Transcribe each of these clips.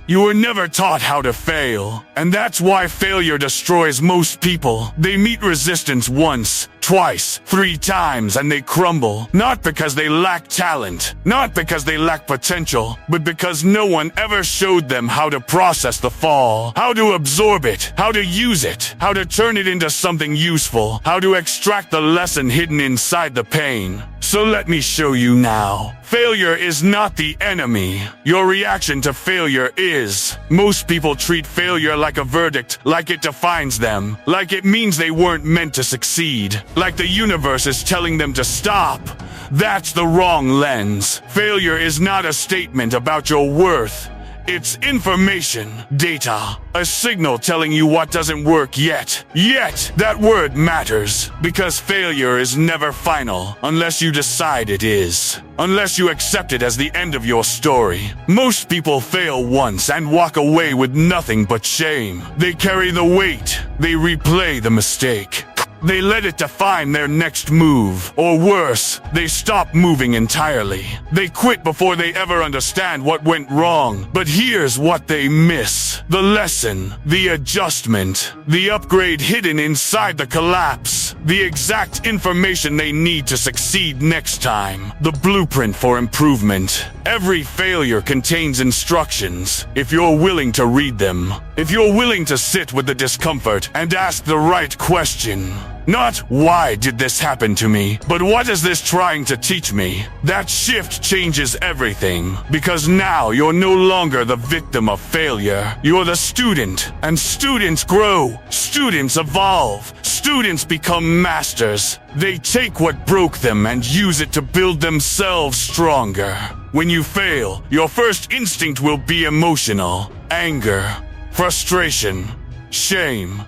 You were never taught how to fail, and that's why failure destroys most people. They meet resistance once, twice, 3 times, and they crumble. Not because they lack talent, not because they lack potential, but because no one ever showed them how to process the fall, how to absorb it, how to use it, how to turn it into something useful, how to extract the lesson hidden inside the pain. So let me show you now. Failure is not the enemy. Your reaction to failure is. Most people treat failure like a verdict, like it defines them, like it means they weren't meant to succeed, like the universe is telling them to stop. That's the wrong lens. Failure is not a statement about your worth. It's information, data, a signal telling you what doesn't work yet. Yet, that word matters, because failure is never final, unless you decide it is. Unless you accept it as the end of your story. Most people fail once and walk away with nothing but shame. They carry the weight. They replay the mistake. They let it define their next move. Or worse, they stop moving entirely. They quit before they ever understand what went wrong. But here's what they miss. The lesson, the adjustment, the upgrade hidden inside the collapse. The exact information they need to succeed next time. The blueprint for improvement. Every failure contains instructions, if you're willing to read them. If you're willing to sit with the discomfort and ask the right question. Not, why did this happen to me? But what is this trying to teach me? That shift changes everything. Because now you're no longer the victim of failure. You're the student. And students grow. Students evolve. Students become masters. They take what broke them and use it to build themselves stronger. When you fail, your first instinct will be emotional. Anger, frustration, shame,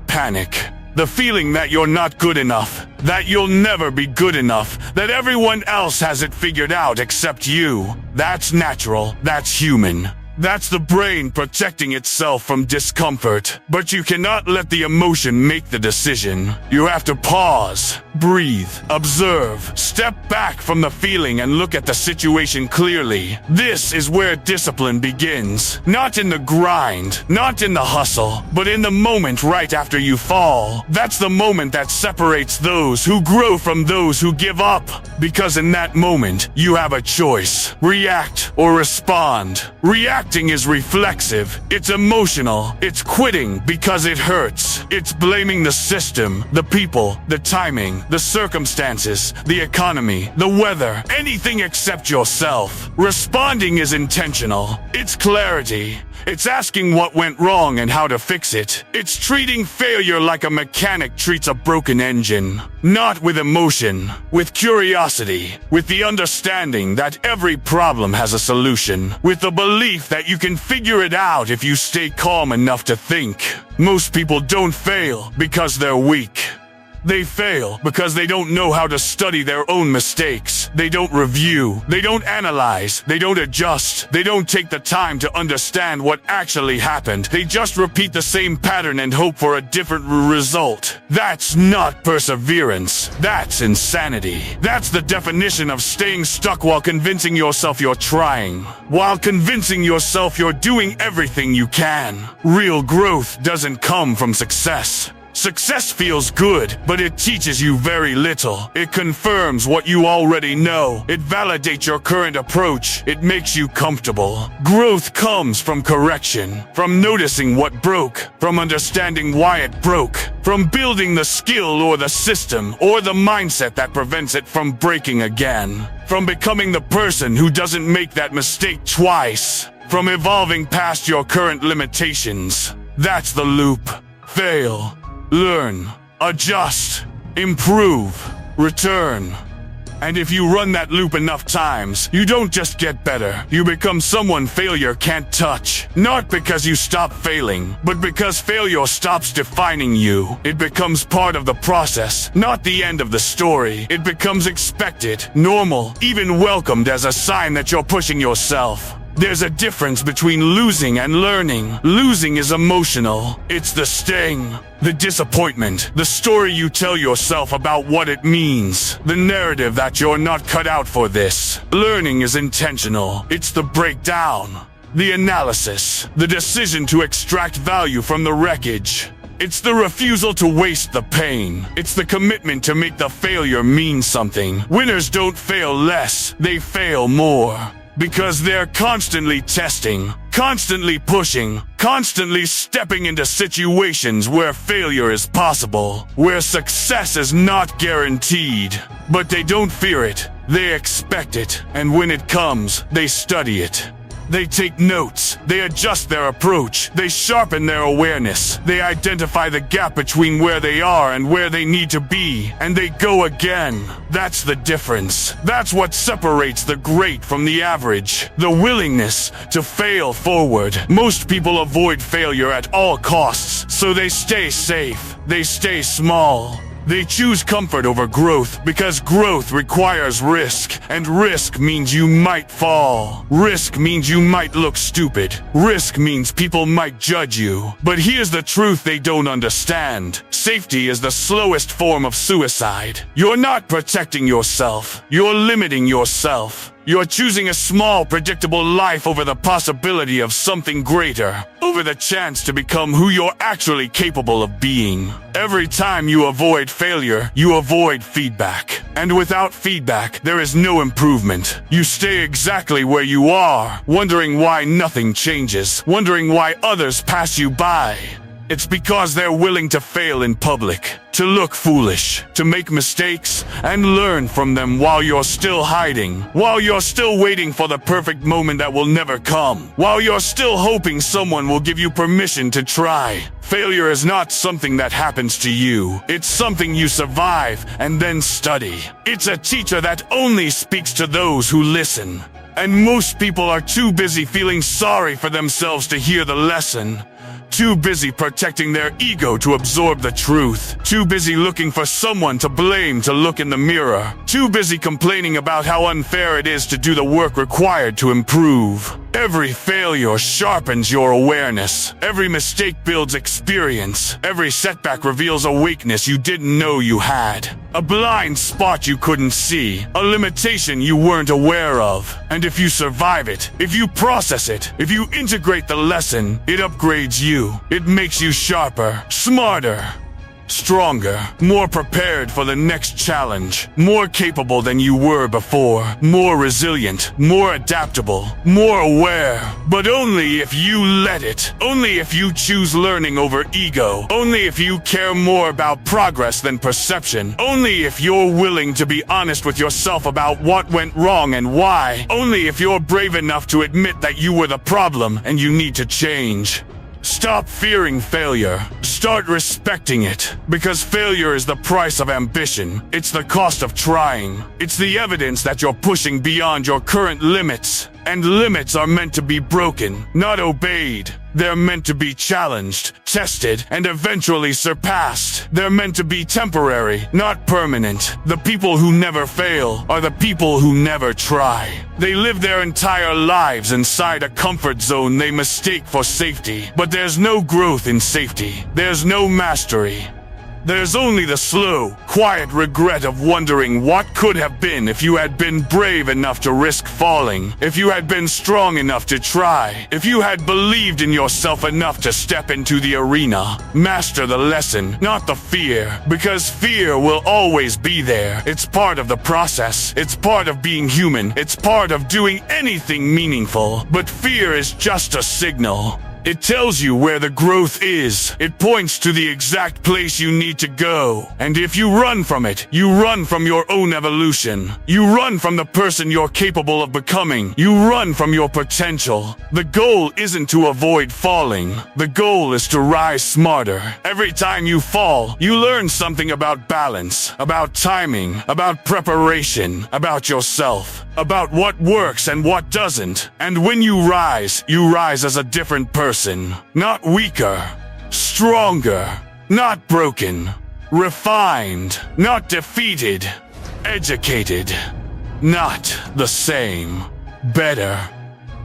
panic. The feeling that you're not good enough, that you'll never be good enough, that everyone else has it figured out except you. That's natural, that's human. That's the brain protecting itself from discomfort. But you cannot let the emotion make the decision. You have to pause, breathe, observe, step back from the feeling and look at the situation clearly. This is where discipline begins. Not in the grind, not in the hustle, but in the moment right after you fall. That's the moment that separates those who grow from those who give up. Because in that moment, you have a choice. React or respond. Reacting is reflexive, it's emotional, it's quitting because it hurts. It's blaming the system, the people, the timing, the circumstances, the economy, the weather, anything except yourself. Responding is intentional. It's clarity. It's asking what went wrong and how to fix it. It's treating failure like a mechanic treats a broken engine. Not with emotion, with curiosity, with the understanding that every problem has a solution, with the belief that you can figure it out if you stay calm enough to think. Most people don't fail because they're weak. They fail because they don't know how to study their own mistakes. They don't review. They don't analyze. They don't adjust. They don't take the time to understand what actually happened. They just repeat the same pattern and hope for a different result. That's not perseverance. That's insanity. That's the definition of staying stuck while convincing yourself you're trying. While convincing yourself you're doing everything you can. Real growth doesn't come from success. Success feels good, but it teaches you very little. It confirms what you already know. It validates your current approach. It makes you comfortable. Growth comes from correction, from noticing what broke, from understanding why it broke, from building the skill or the system or the mindset that prevents it from breaking again, from becoming the person who doesn't make that mistake twice, from evolving past your current limitations. That's the loop. Fail. Learn, adjust, improve, return. And if you run that loop enough times, you don't just get better. You become someone failure can't touch. Not because you stop failing, but because failure stops defining you. It becomes part of the process, not the end of the story. It becomes expected, normal, even welcomed as a sign that you're pushing yourself. There's a difference between losing and learning. Losing is emotional. It's the sting, the disappointment, the story you tell yourself about what it means, the narrative that you're not cut out for this. Learning is intentional. It's the breakdown. the analysis, the decision to extract value from the wreckage. It's the refusal to waste the pain. It's the commitment to make the failure mean something. Winners don't fail less, they fail more. Because they're constantly testing, constantly pushing, constantly stepping into situations where failure is possible, where success is not guaranteed. But they don't fear it, they expect it, and when it comes, they study it. They take notes, they adjust their approach, they sharpen their awareness, they identify the gap between where they are and where they need to be, and they go again. That's the difference. That's what separates the great from the average. The willingness to fail forward. Most people avoid failure at all costs, so they stay safe, they stay small. They choose comfort over growth because growth requires risk, and risk means you might fall. Risk means you might look stupid. Risk means people might judge you. But here's the truth they don't understand. Safety is the slowest form of suicide. You're not protecting yourself. You're limiting yourself. You're choosing a small, predictable life over the possibility of something greater, over the chance to become who you're actually capable of being. Every time you avoid failure, you avoid feedback. And without feedback, there is no improvement. You stay exactly where you are, wondering why nothing changes, wondering why others pass you by. It's because they're willing to fail in public, to look foolish, to make mistakes, and learn from them while you're still hiding, while you're still waiting for the perfect moment that will never come, while you're still hoping someone will give you permission to try. Failure is not something that happens to you. It's something you survive and then study. It's a teacher that only speaks to those who listen. And most people are too busy feeling sorry for themselves to hear the lesson. Too busy protecting their ego to absorb the truth. Too busy looking for someone to blame to look in the mirror. Too busy complaining about how unfair it is to do the work required to improve. Every failure sharpens your awareness. Every mistake builds experience. Every setback reveals a weakness you didn't know you had. A blind spot you couldn't see. A limitation you weren't aware of. And if you survive it, if you process it, if you integrate the lesson, it upgrades you. It makes you sharper, smarter, stronger, more prepared for the next challenge, more capable than you were before, more resilient, more adaptable, more aware. But only if you let it. Only if you choose learning over ego. Only if you care more about progress than perception. Only if you're willing to be honest with yourself about what went wrong and why. Only if you're brave enough to admit that you were the problem and you need to change. Stop fearing failure. Start respecting it. Because failure is the price of ambition. It's the cost of trying. It's the evidence that you're pushing beyond your current limits. And limits are meant to be broken, not obeyed. They're meant to be challenged, tested, and eventually surpassed. They're meant to be temporary, not permanent. The people who never fail are the people who never try. They live their entire lives inside a comfort zone they mistake for safety. But there's no growth in safety. There's no mastery. There's only the slow, quiet regret of wondering what could have been if you had been brave enough to risk falling, if you had been strong enough to try, if you had believed in yourself enough to step into the arena. Master the lesson, not the fear, because fear will always be there. It's part of the process. It's part of being human. It's part of doing anything meaningful. But fear is just a signal. It tells you where the growth is. It points to the exact place you need to go. And if you run from it, you run from your own evolution. You run from the person you're capable of becoming. You run from your potential. The goal isn't to avoid falling. The goal is to rise smarter. Every time you fall, you learn something about balance, about timing, about preparation, about yourself, about what works and what doesn't. And when you rise as a different person. Not weaker, stronger, not broken, refined, not defeated, educated, not the same, better.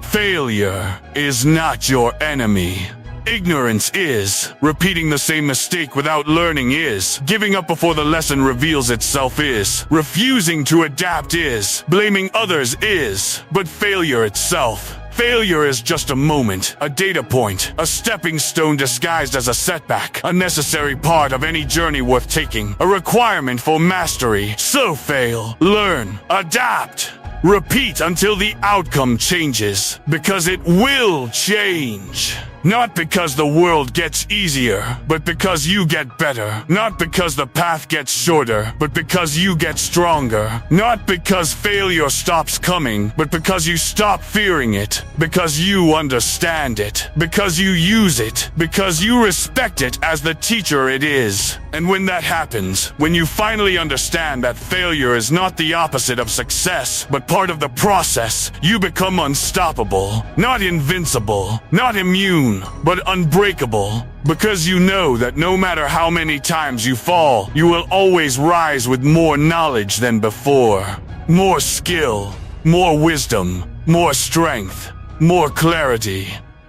Failure is not your enemy. Ignorance is. Repeating the same mistake without learning is. Giving up before the lesson reveals itself is. Refusing to adapt is. Blaming others is. But failure itself, Failure is just a moment, a data point, a stepping stone disguised as a setback, a necessary part of any journey worth taking, a requirement for mastery. So fail, learn, adapt, repeat until the outcome changes, because it will change. Not because the world gets easier, but because you get better. Not because the path gets shorter, but because you get stronger. Not because failure stops coming, but because you stop fearing it. Because you understand it. Because you use it. Because you respect it as the teacher it is. And when that happens, when you finally understand that failure is not the opposite of success, but part of the process, you become unstoppable. Not invincible. Not immune, but unbreakable, because you know that no matter how many times you fall, you will always rise with more knowledge than before. More skill, more wisdom, more strength, more clarity,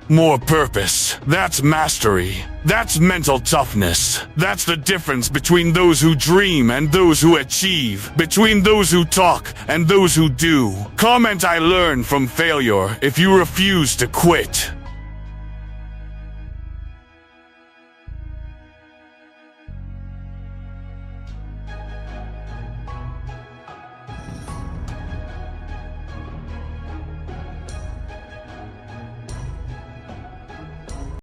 more purpose. That's mastery. That's mental toughness. That's the difference between those who dream and those who achieve. Between those who talk and those who do. Comment "I learned from failure" if you refuse to quit.